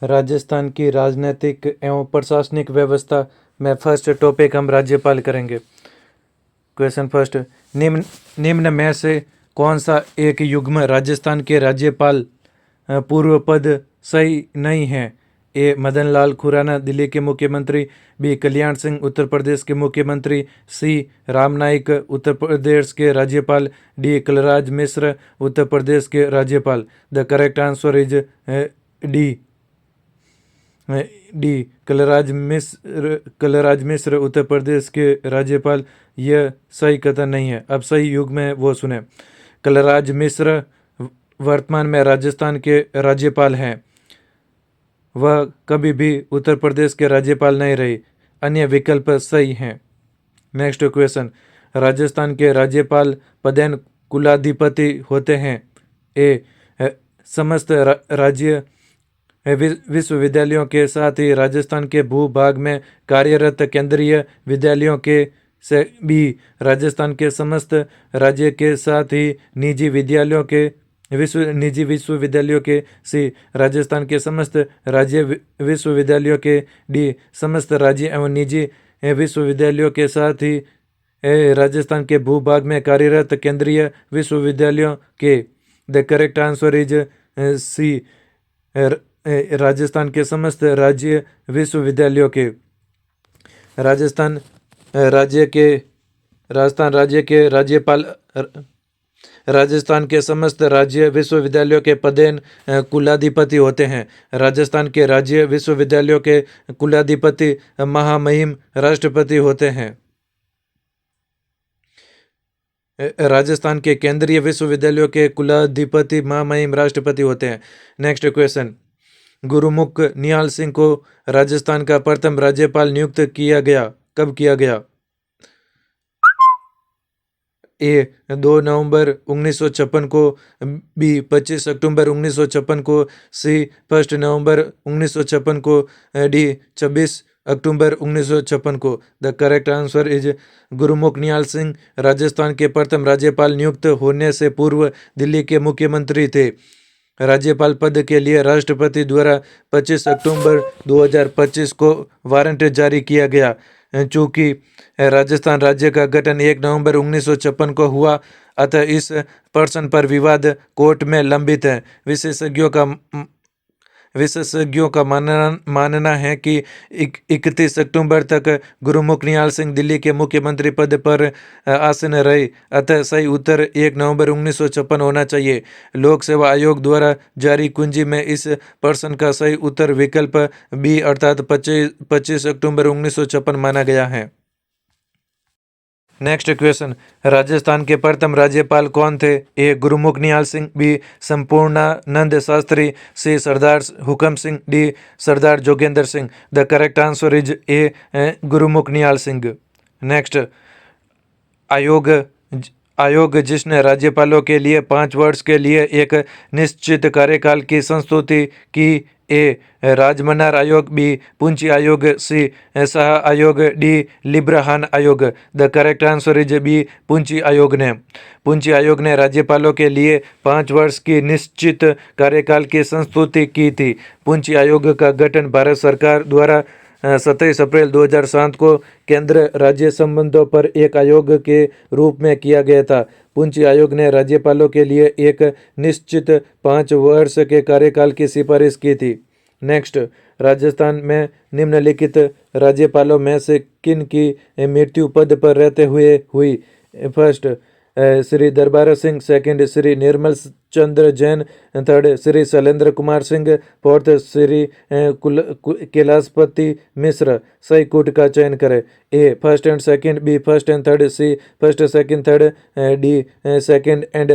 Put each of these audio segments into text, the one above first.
राजस्थान की राजनीतिक एवं प्रशासनिक व्यवस्था में फर्स्ट टॉपिक हम राज्यपाल करेंगे। क्वेश्चन फर्स्ट, निम्न निम्न में से कौन सा एक युग्म राजस्थान के राज्यपाल पूर्व पद सही नहीं है? ए मदन लाल खुराना दिल्ली के मुख्यमंत्री, बी कल्याण सिंह उत्तर प्रदेश के मुख्यमंत्री, सी राम नाईक उत्तर प्रदेश के राज्यपाल, डी कलराज मिश्र उत्तर प्रदेश के राज्यपाल। The correct answer is D Kalraj Mishra Uttar Pradesh के राज्यपाल। यह सही कथन नहीं है। अब सही युग्म है वो सुने। कलराज मिश्र वर्तमान में राजस्थान के राज्यपाल हैं। वह कभी भी उत्तर प्रदेश के राज्यपाल नहीं रही। अन्य विकल्प सही हैं। नेक्स्ट क्वेश्चन, राजस्थान के राज्यपाल पदेन कुलाधिपति होते हैं? ए समस्त राज्य विश्वविद्यालयों के साथ ही राजस्थान के भूभाग में कार्यरत केंद्रीय विद्यालयों के से भी राजस्थान के समस्त राज्य के साथ ही निजी विश्वविद्यालयों के सी राजस्थान के समस्त राज्य विश्वविद्यालयों के डी समस्त राज्य एवं निजी विश्वविद्यालयों के साथ ही राजस्थान के भूभाग में कार्यरत केंद्रीय विश्वविद्यालयों के। The correct answer is C Rajasthan के समस्त राज्य विश्वविद्यालयों के। राजस्थान राज्य के राज्यपाल राजस्थान के समस्त राज्य विश्वविद्यालयों के पदेन कुलाधिपति होते हैं। राजस्थान के राज्य विश्वविद्यालयों के कुलाधिपति महामहिम राष्ट्रपति होते हैं। राजस्थान के केंद्रीय विश्वविद्यालयों के कुलाधिपति महामहिम राष्ट्रपति होते हैं। नेक्स्ट क्वेश्चन, गुरुमुख निहाल सिंह को राजस्थान का प्रथम राज्यपाल नियुक्त किया गया, कब किया गया? ए 2 नवंबर 1956 को, बी 25 अक्टूबर 1956 को, सी 1 नवंबर 1956 को, डी 26 अक्टूबर 1956 को। द करेक्ट आंसर इज गुरुमुख निहाल सिंह राजस्थान के प्रथम राज्यपाल नियुक्त होने से पूर्व दिल्ली के मुख्यमंत्री थे। राज्यपाल पद के लिए राष्ट्रपति द्वारा 25 अक्टूबर 2025 को वारंट जारी किया गया। चूंकि राजस्थान राज्य का गठन 1 नवंबर 1956 को हुआ, अतः इस प्रश्न पर विवाद कोर्ट में लंबित है। विशेषज्ञों का मानना है कि 31 अक्टूबर तक गुरुमुख निहाल सिंह दिल्ली के मुख्यमंत्री पद पर आसीन रहे, अतः सही उत्तर 1 नवंबर 1956 होना चाहिए। लोक सेवा आयोग द्वारा जारी कुंजी में इस प्रश्न का सही उत्तर विकल्प बी अर्थात 25 अक्टूबर 1956 माना गया है। नेक्स्ट क्वेश्चन, राजस्थान के प्रथम राज्यपाल कौन थे? A Gurmukh Nihal Singh, B Sampurnanand Shastri, C Sardar Hukam Singh, D Sardar Jogendra Singh. The correct answer is A Gurmukh Nihal Singh. Next, आयोग जिसने राज्यपालों के लिए 5 वर्ष के लिए एक निश्चित कार्यकाल की संस्तुति की। ए राजमनार आयोग, बी पुंची आयोग, सी शाह आयोग, डी लिब्रहान आयोग। The correct answer is B Punchhi आयोग ने राज्यपालों के लिए 5 वर्ष की निश्चित कार्यकाल की संस्तुति की थी। पुंची आयोग का गठन भारत सरकार द्वारा 27 अप्रैल 2007 को केंद्र राज्य संबंधों पर एक आयोग के रूप में किया गया था। पुंची आयोग ने राज्यपालों के लिए एक निश्चित 5 वर्ष के कार्यकाल की सिफारिश की थी। नेक्स्ट, राजस्थान में निम्नलिखित राज्यपालों में से किन की मृत्यु पद पर रहते हुए हुई? First Shri Darbara Singh, second Shri Nirmal Chandra Jain, third Shri Shailendra Kumar Singh, fourth Shri Kailashpati Mishra. सही कूट का चयन करें। A first and second, B first and third, C first second third, D second and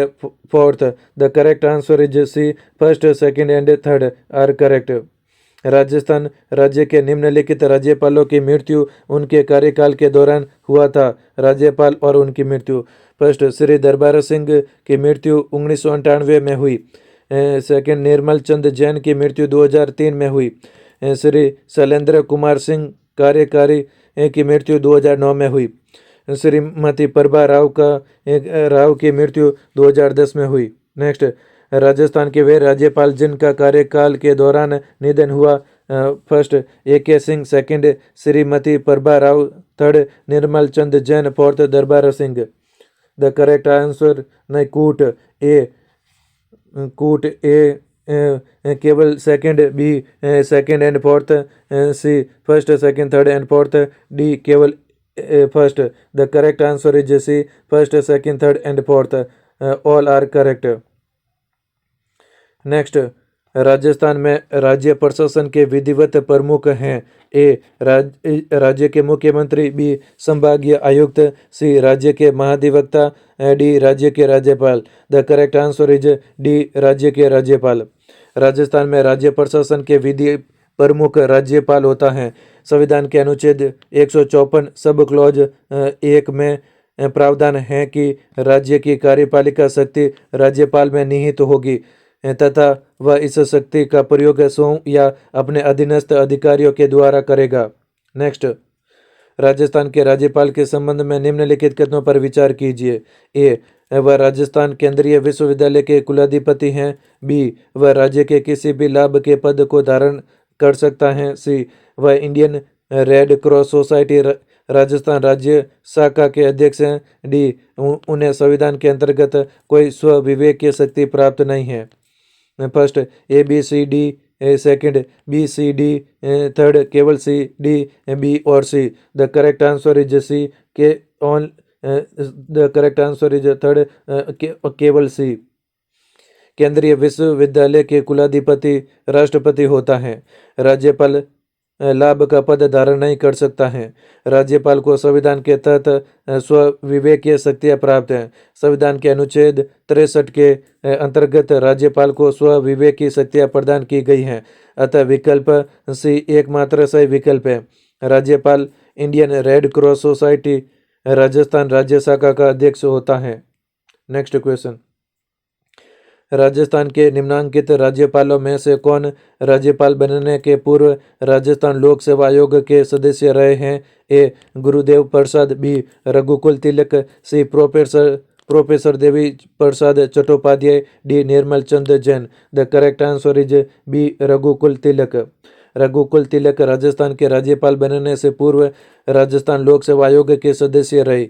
fourth. The correct answer is C first second and third are correct. Rajasthan राज्य के निम्नलिखित राज्यपालों की मृत्यु उनके कार्यकाल के दौरान हुआ था। राज्यपाल और उनकी मृत्यु। फर्स्ट श्री दरबारा सिंह की मृत्यु 1998 में हुई। सेकंड निर्मल चंद जैन की मृत्यु 2003 में हुई। श्री शैलेंद्र कुमार सिंह कार्यकारी की मृत्यु 2009 में हुई। श्रीमती प्रभा राव की मृत्यु 2010 में हुई। नेक्स्ट, राजस्थान के वे राज्यपाल जिनका कार्यकाल के दौरान निधन हुआ। First AK Singh, second Shrimati Prabha Rao, third Nirmal Chand Jain, fourth Darbar Singh. The correct answer नहीं, कूट ए केवल second, B second and fourth, C first second third and fourth, D केवल first. The correct answer is C, first second third and fourth, all are correct. Next, Rajasthan में राज्य प्रशासन के विधिवत प्रमुख हैं। ए राज्य के मुख्यमंत्री, बी संभागीय आयुक्त, सी राज्य के महाधिवक्ता, डी राज्य के राज्यपाल। The correct answer is D, राज्य के राज्यपाल। राजस्थान में राज्य प्रशासन के विधि प्रमुख राज्यपाल होता है। संविधान के अनुच्छेद 154 सब क्लॉज 1 में प्रावधान है कि राज्य की कार्यपालिका शक्ति राज्यपाल में निहित होगी तथा वह इस शक्ति का प्रयोग स्वयं या अपने अधीनस्थ अधिकारियों के द्वारा करेगा। नेक्स्ट, राजस्थान के राज्यपाल के संबंध में निम्नलिखित कथनों पर विचार कीजिए। ए वह राजस्थान केंद्रीय विश्वविद्यालय के कुलाधिपति हैं। बी वह राज्य के किसी भी लाभ के पद को धारण कर सकता है। सी वह Indian red cross society Rajasthan राज्य शाखा के अध्यक्ष हैं। डी उन्हें संविधान के अंतर्गत कोई स्व विवेकीय शक्ति प्राप्त नहीं है। First ABCD, second BCD, third केवल C, D, B और C। The correct answer is C, के on the correct answer is third, केवल C। केंद्रीय विश्वविद्यालय के कुलाधिपति राष्ट्रपति होता है। राज्यपाल लाभ का पद धारण नहीं कर सकता है। राज्यपाल को संविधान के तहत स्व विवेकीय शक्तियाँ प्राप्त हैं। संविधान के अनुच्छेद 63 के अंतर्गत राज्यपाल को स्व विवेकीय शक्तियाँ प्रदान की गई हैं। अतः विकल्प सी एकमात्र सही विकल्प है। राज्यपाल Indian red cross society Rajasthan राज्य शाखा का अध्यक्ष होता है। नेक्स्ट क्वेश्चन, राजस्थान के निम्नांकित राज्यपालों में से कौन राज्यपाल बनने के पूर्व राजस्थान लोक सेवा आयोग के सदस्य रहे हैं? A Gurudev Prasad, B Raghukul Tilak, C professor Devi Prasad Chattopadhyay, D Nirmal Chand Jain. The correct answer is B Raghukul Tilak. Raghukul Tilak Rajasthan के राज्यपाल बनने से पूर्व राजस्थान लोक सेवा आयोग के सदस्य रहे।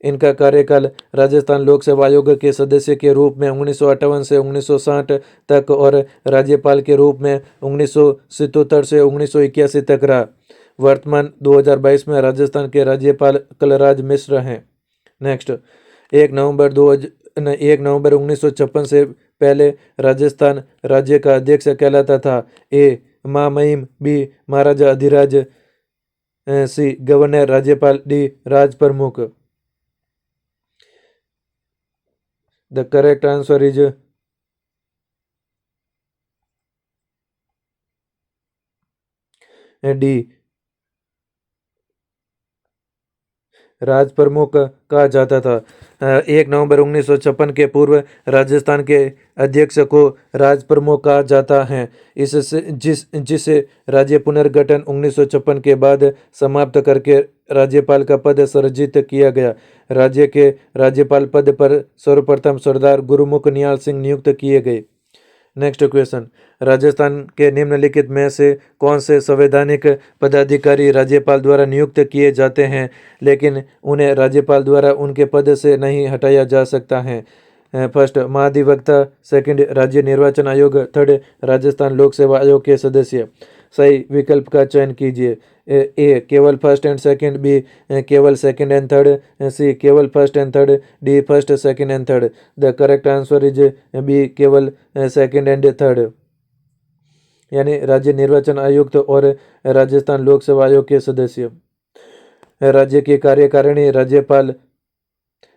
इनका कार्यकाल राजस्थान लोक सेवा आयोग के सदस्य के रूप में 1958 से 1960 तक और राज्यपाल के रूप में 1977 से 1981 तक रहा। वर्तमान 2022 में राजस्थान के राज्यपाल कलराज मिश्र हैं। नेक्स्ट, 1 नवंबर 1956 से पहले राजस्थान राज्य का अध्यक्ष कहलाता था। ए महामहिम, बी महाराजा अधिराज, सी गवर्नर राज्यपाल, D Rajpramukh. The correct answer is D Rajpramukh कहा जाता था। 1 नवंबर 1956 के पूर्व राजस्थान के अध्यक्ष को राज प्रमुख कहा जाता है। इससे जिसे राज्य पुनर्गठन 1956 के बाद समाप्त करके राज्यपाल का पद सृजित किया गया। राज्य के राज्यपाल पद पर सर्वप्रथम सरदार गुरुमुख निहाल सिंह नियुक्त किए गए। नेक्स्ट क्वेश्चन, राजस्थान के निम्नलिखित में से कौन से संवैधानिक पदाधिकारी राज्यपाल द्वारा नियुक्त किए जाते हैं लेकिन उन्हें राज्यपाल द्वारा उनके पद से नहीं हटाया जा सकता है? फर्स्ट महाधिवक्ता, सेकंड राज्य निर्वाचन आयोग, थर्ड राजस्थान लोक सेवा आयोग के सदस्य। सही विकल्प का चयन कीजिए। ए केवल फर्स्ट एंड सेकंड, बी केवल सेकंड एंड थर्ड, सी केवल first and third, D first second and third. The correct answer is B केवल सेकंड एंड थर्ड, यानी राज्य निर्वाचन आयुक्त और राजस्थान लोक सेवा आयोग के सदस्य। राज्य की कार्यकारिणी राज्यपाल,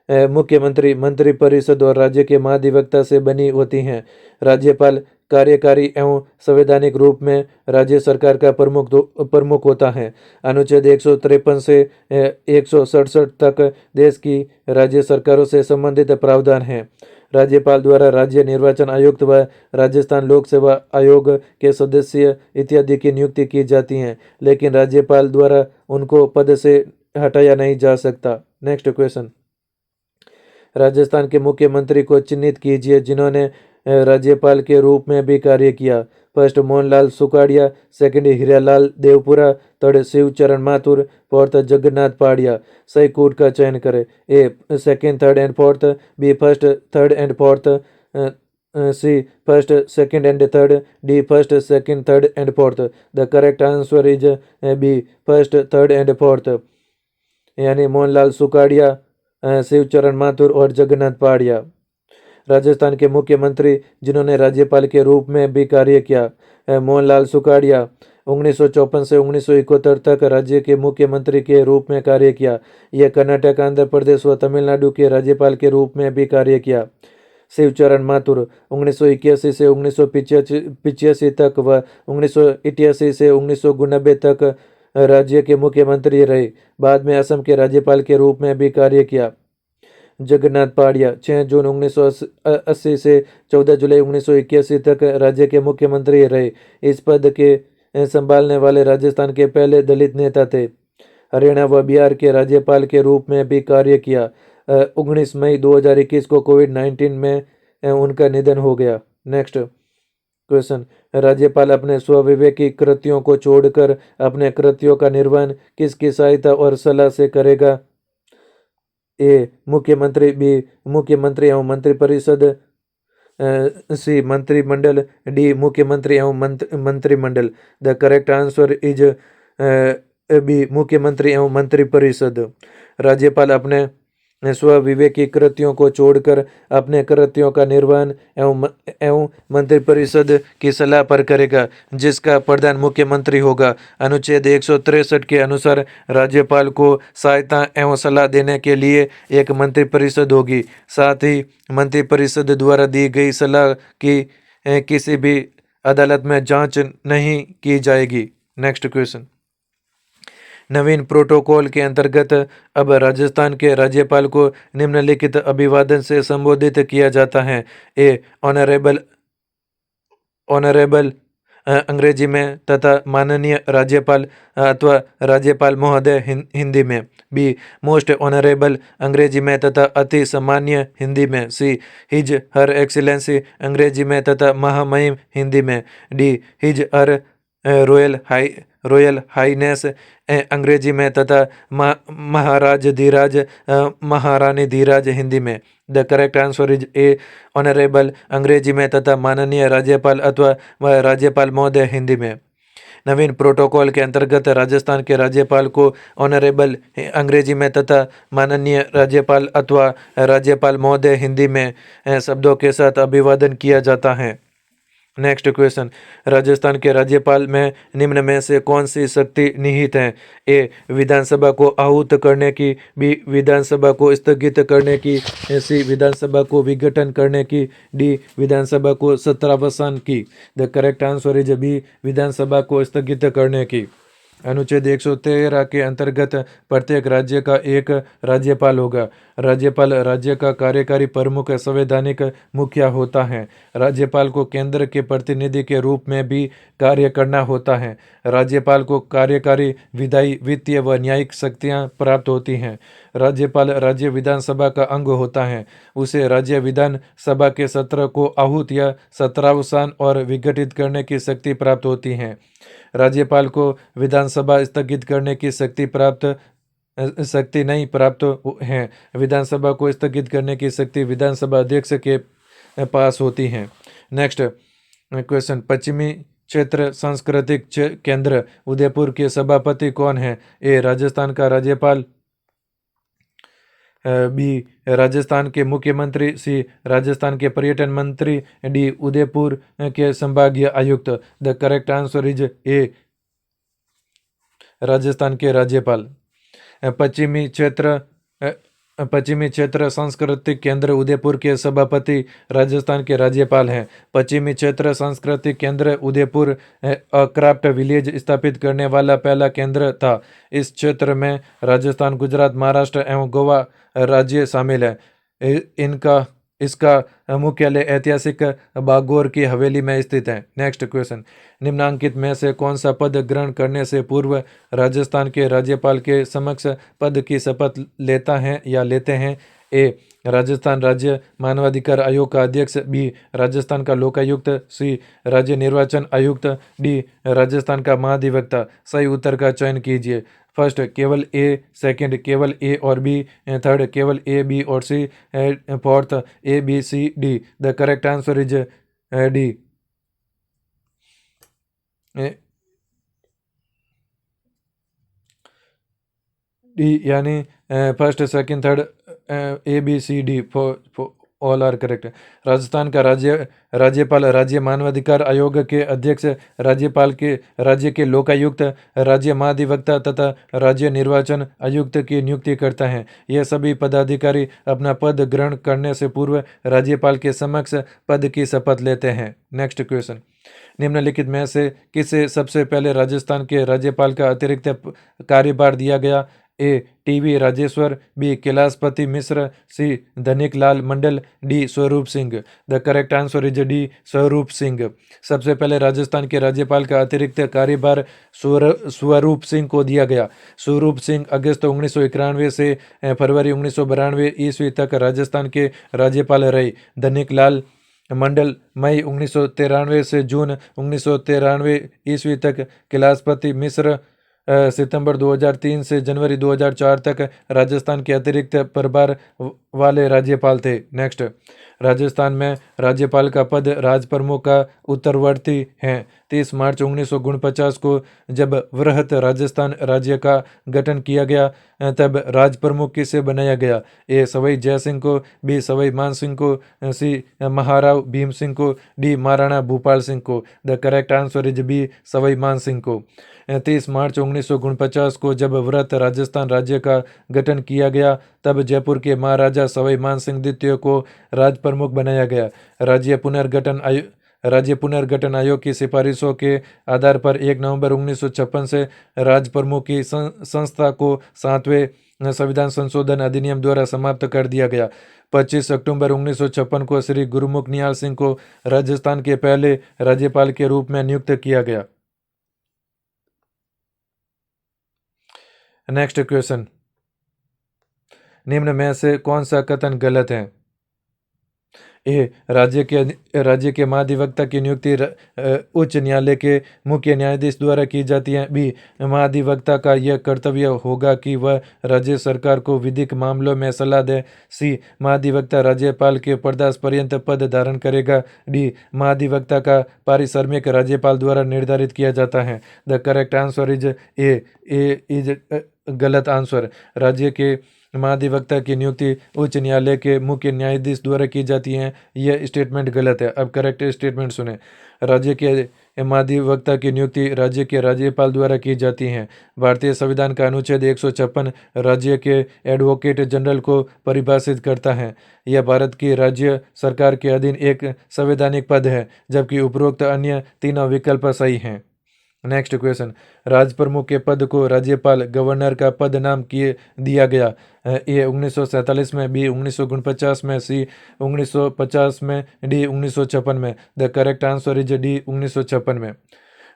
मुख्यमंत्री, मंत्री परिषद और राज्य के महाधिवक्ता से बनी होती हैं। राज्यपाल कार्यकारी एवं संवैधानिक रूप में राज्य सरकार का प्रमुख होता है। अनुच्छेद 153 से 167 तक देश की राज्य सरकारों से संबंधित प्रावधान हैं। राज्यपाल द्वारा राज्य निर्वाचन आयुक्त व राजस्थान लोक सेवा आयोग के सदस्य इत्यादि की नियुक्ति की जाती है, लेकिन राज्यपाल द्वारा उनको पद से हटाया नहीं जा सकता। नेक्स्ट क्वेश्चन, राजस्थान के मुख्यमंत्री को चिन्हित कीजिए जिन्होंने राज्यपाल के रूप में भी कार्य किया। First Mohanlal Sukhadia, second Hiralal Devpura, third Shivcharan Mathur, fourth Jagannath Pahadia. सही कोड का चयन करें। A second, third and fourth, B first, third and fourth, C first, second and third, D first, second, third and fourth. The correct answer is B first, third and fourth, यानी मोहनलाल सुखाड़िया, शिवचरण माथुर और जगन्नाथ पहाड़िया। राजस्थान के मुख्यमंत्री जिन्होंने राज्यपाल के रूप में भी कार्य किया, मोहनलाल सुखाड़िया 1954 से 1971 तक राज्य के मुख्यमंत्री के रूप में कार्य किया। यह कर्नाटक, आंध्र प्रदेश व तमिलनाडु के राज्यपाल के रूप में भी कार्य किया। शिवचरण माथुर 1981 से 1985 तक व 1988 से 1990 तक राज्य के मुख्यमंत्री रहे। बाद में असम के राज्यपाल के रूप में भी कार्य किया। जगन्नाथ पहाड़िया 6 जून 1980 से 14 जुलाई 1981 तक राज्य के मुख्यमंत्री रहे। इस पद के संभालने वाले राजस्थान के पहले दलित नेता थे। हरियाणा व बिहार के राज्यपाल के रूप में भी कार्य किया। 19 मई 2021 को कोविड-19 में उनका निधन हो गया। नेक्स्ट क्वेश्चन, राज्यपाल अपने स्वविवेकी कृतियों को छोड़कर अपने कृतियों का निर्वहन किसकी सहायता और सलाह से करेगा? ए मुख्यमंत्री, बी मुख्यमंत्री एवं मंत्रिपरिषद, सी मंत्रिमंडल, डी मुख्यमंत्री एवं मंत्रिमंडल। The correct answer is B मुख्यमंत्री एवं मंत्रिपरिषद। राज्यपाल अपने स्वविवेकी कृतियों को छोड़कर अपने कृतियों का निर्वहन एवं मंत्रिपरिषद की सलाह पर करेगा, जिसका प्रधान मुख्यमंत्री होगा। अनुच्छेद 163 के अनुसार राज्यपाल को सहायता एवं सलाह देने के लिए एक मंत्रिपरिषद होगी। साथ ही मंत्रिपरिषद द्वारा दी गई सलाह की किसी भी अदालत में जांच नहीं की जाएगी। नेक्स्ट क्वेश्चन, नवीन प्रोटोकॉल के अंतर्गत अब राजस्थान के राज्यपाल को निम्नलिखित अभिवादन से संबोधित किया जाता है। ए ऑनरेबल, ऑनरेबल अंग्रेजी में तथा माननीय राज्यपाल अथवा राज्यपाल महोदय हिंदी में। बी मोस्ट ऑनरेबल अंग्रेजी में तथा अति सम्मान्य हिंदी में। सी हिज हर एक्सीलेंसी अंग्रेजी में तथा महामहिम हिंदी में। D his her royal Highness अंग्रेजी में तथा महाराज धीराज महारानी धीराज हिंदी में। The correct answer is A honourable अंग्रेजी में तथा माननीय राज्यपाल अथवा राज्यपाल महोदय हिंदी में। नवीन प्रोटोकॉल के अंतर्गत राजस्थान के राज्यपाल को ऑनरेबल अंग्रेजी में तथा माननीय राज्यपाल अथवा राज्यपाल महोदय हिंदी में शब्दों के साथ अभिवादन किया जाता है। नेक्स्ट क्वेश्चन, राजस्थान के राज्यपाल में निम्न में से कौन सी शक्ति निहित है? ए विधानसभा को आहूत करने की, बी विधानसभा को स्थगित करने की, सी विधानसभा को विघटन करने की, डी विधानसभा को सत्रावसान की। The correct answer is B विधानसभा को स्थगित करने की। अनुच्छेद 113 के अंतर्गत प्रत्येक राज्य का एक राज्यपाल होगा। राज्यपाल राज्य का कार्यकारी प्रमुख संवैधानिक मुखिया होता है। राज्यपाल को केंद्र के प्रतिनिधि के रूप में भी कार्य करना होता है। राज्यपाल को कार्यकारी, विधायी, वित्तीय व न्यायिक शक्तियां प्राप्त होती हैं। राज्यपाल राज्य विधानसभा का अंग होता है। उसे राज्य विधान सभा के सत्र को आहूत या सत्रावसान और विघटित करने की शक्ति प्राप्त होती है। राज्यपाल को विधानसभा स्थगित करने की शक्ति नहीं प्राप्त है। विधानसभा को स्थगित करने की शक्ति विधानसभा अध्यक्ष के पास होती है। नेक्स्ट क्वेश्चन, पश्चिमी क्षेत्र सांस्कृतिक केंद्र उदयपुर के सभापति कौन है? ए राजस्थान का राज्यपाल, बी राजस्थान के मुख्यमंत्री, सी राजस्थान के पर्यटन मंत्री, डी उदयपुर के संभागीय आयुक्त। द करेक्ट आंसर इज ए राजस्थान के राज्यपाल। पश्चिमी क्षेत्र सांस्कृतिक केंद्र उदयपुर के सभापति राजस्थान के राज्यपाल हैं। पश्चिमी क्षेत्र सांस्कृतिक केंद्र उदयपुर क्राफ्ट विलेज स्थापित करने वाला पहला केंद्र था। इस क्षेत्र में राजस्थान, गुजरात, महाराष्ट्र एवं गोवा राज्य शामिल है। इसका मुख्यालय ऐतिहासिक बागौर की हवेली में स्थित है। नेक्स्ट क्वेश्चन, निम्नांकित में से कौन सा पद ग्रहण करने से पूर्व राजस्थान के राज्यपाल के समक्ष पद की शपथ लेता है या लेते हैं? ए राजस्थान राज्य मानवाधिकार आयोग का अध्यक्ष, बी राजस्थान का लोकायुक्त, सी राज्य निर्वाचन आयुक्त, डी राजस्थान का महाधिवक्ता। सही उत्तर का चयन कीजिए। फर्स्ट केवल ए, सेकंड केवल ए और बी, थर्ड केवल ए, बी और C, fourth A, B, C, D. The correct answer is D. D यानी first, second, third, A, B, C, D four all are correct. Rajasthan का राज्यपाल राज्य मानवाधिकार आयोग के अध्यक्ष, राज्य के लोकायुक्त, राज्य महाधिवक्ता तथा राज्य निर्वाचन आयुक्त की नियुक्ति करता है। ये सभी पदाधिकारी अपना पद ग्रहण करने से पूर्व राज्यपाल के समक्ष पद की शपथ लेते हैं। नेक्स्ट क्वेश्चन, निम्नलिखित में से किसे सबसे पहले राजस्थान के राज्यपाल का अतिरिक्त कार्यभार दिया गया? ए TV Rajeshwar, B Kailashpati Mishra, C Dhanik Lal Mandal, D Swaroop Singh. The correct answer is D Swaroop Singh. सबसे पहले राजस्थान के राज्यपाल का अतिरिक्त कार्यभार स्वरूप सिंह को दिया गया। स्वरूप सिंह अगस्त 1991 से फरवरी 1992 ईस्वी तक राजस्थान के राज्यपाल रहे। धनिक लाल मंडल मई 1993 से जून 1993 ईस्वी तक, कैलाशपति मिश्र सितंबर 2003 से जनवरी 2004 तक राजस्थान के अतिरिक्त प्रभार वाले राज्यपाल थे। नेक्स्ट, राजस्थान में राज्यपाल का पद राज प्रमुख का उत्तरवर्ती है। 30 मार्च 1949 को जब वृहत राजस्थान राज्य का गठन किया गया तब राज प्रमुख किसे बनाया गया? ए सवाई जय सिंह को, बी सवाई मान सिंह को, सी महाराव भीम सिंह को, डी महाराणा भूपाल सिंह को। The correct answer is B Sawai Man Singh को। 30 मार्च 1949 को जब वृहत राजस्थान राज्य का गठन किया गया तब जयपुर के महाराजा सवाई मान सिंह द्वितीय को राज प्रमुख बनाया गया। राज्य पुनर्गठन आयोग की सिफारिशों के आधार पर 1 नवंबर 1956 से राज प्रमुख की संस्था को 7वें संविधान संशोधन अधिनियम द्वारा समाप्त कर दिया गया। 25 अक्टूबर 1956 को श्री गुरुमुख निहाल सिंह को राजस्थान के पहले राज्यपाल के रूप में नियुक्त किया गया। नेक्स्ट क्वेश्चन, निम्न में से कौन सा कथन गलत है? ए राज्य के महाधिवक्ता की नियुक्ति उच्च न्यायालय के मुख्य न्यायाधीश द्वारा की जाती है। बी महाधिवक्ता का यह कर्तव्य होगा कि वह राज्य सरकार को विधिक मामलों में सलाह दे। सी महाधिवक्ता राज्यपाल के पदभार पर्यंत पद धारण करेगा। डी महाधिवक्ता का पारिश्रमिक राज्यपाल द्वारा निर्धारित किया जाता है। The correct answer is A is गलत आंसर। राज्य के महाधिवक्ता की नियुक्ति उच्च न्यायालय के मुख्य न्यायाधीश द्वारा की जाती है। यह स्टेटमेंट गलत है। अब करेक्ट स्टेटमेंट सुने। राज्य के महाधिवक्ता की नियुक्ति राज्य के राज्यपाल द्वारा की जाती है। भारतीय संविधान का अनुच्छेद 156 राज्य के एडवोकेट जनरल को परिभाषित करता है। यह भारत की राज्य सरकार के अधीन एक संवैधानिक पद है, जबकि उपरोक्त अन्य तीनों विकल्प सही हैं। नेक्स्ट क्वेश्चन, राज प्रमुख के पद को राज्यपाल गवर्नर का पद नाम किए दिया गया। ए 1947 में, बी 1949 में, सी 1950 में, डी 1956 में। The correct answer is D 1956 में।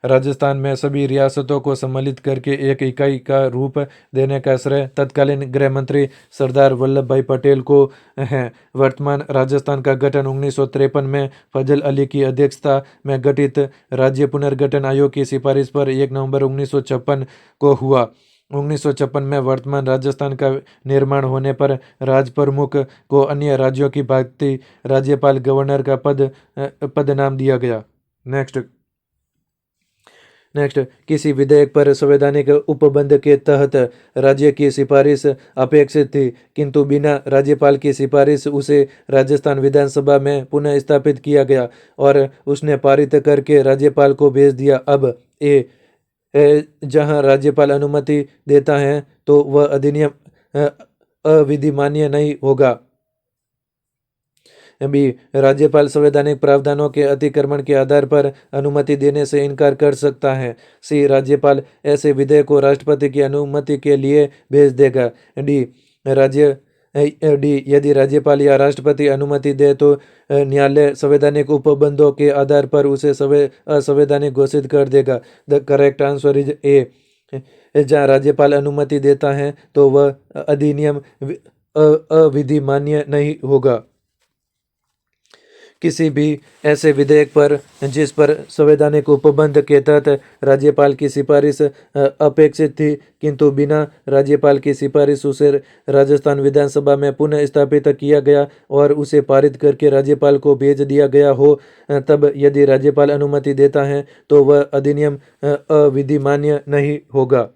राजस्थान में सभी रियासतों को सम्मिलित करके एक इकाई का रूप देने का श्रेय तत्कालीन गृह मंत्री सरदार वल्लभ भाई पटेल को है। वर्तमान राजस्थान का गठन 1953 में फजल अली की अध्यक्षता में गठित राज्य पुनर्गठन आयोग की सिफारिश पर 1 नवंबर 1956 को हुआ। 1956 में वर्तमान राजस्थान का निर्माण होने पर राज प्रमुख को अन्य राज्यों की भांति राज्यपाल गवर्नर का पद नाम दिया गया। नेक्स्ट, किसी विधेयक पर संवैधानिक उपबंध के तहत राज्य की सिफारिश अपेक्षित थी, किंतु बिना राज्यपाल की सिफारिश उसे राजस्थान विधानसभा में पुनः स्थापित किया गया और उसने पारित करके राज्यपाल को भेज दिया। अब जहां राज्यपाल अनुमति देता है तो वह अधिनियम अविधिमान्य नहीं होगा। बी राज्यपाल संवैधानिक प्रावधानों के अतिक्रमण के आधार पर अनुमति देने से इनकार कर सकता है। सी राज्यपाल ऐसे विधेयक को राष्ट्रपति की अनुमति के लिए भेज देगा। डी यदि राज्यपाल या राष्ट्रपति अनुमति दे तो न्यायालय संवैधानिक उपबंधों के आधार पर उसे असंवैधानिक घोषित कर देगा। द करेक्ट आंसर इज ए। जहाँ राज्यपाल अनुमति देता है तो वह अधिनियम अविधि मान्य नहीं होगा। किसी भी ऐसे विधेयक पर जिस पर संवैधानिक उपबंध के तहत राज्यपाल की सिफारिश अपेक्षित थी, किंतु बिना राज्यपाल की सिफारिश उसे राजस्थान विधानसभा में पुनः स्थापित किया गया और उसे पारित करके राज्यपाल को भेज दिया गया हो, तब यदि राज्यपाल अनुमति देता है तो वह अधिनियम अविधिमान्य नहीं होगा।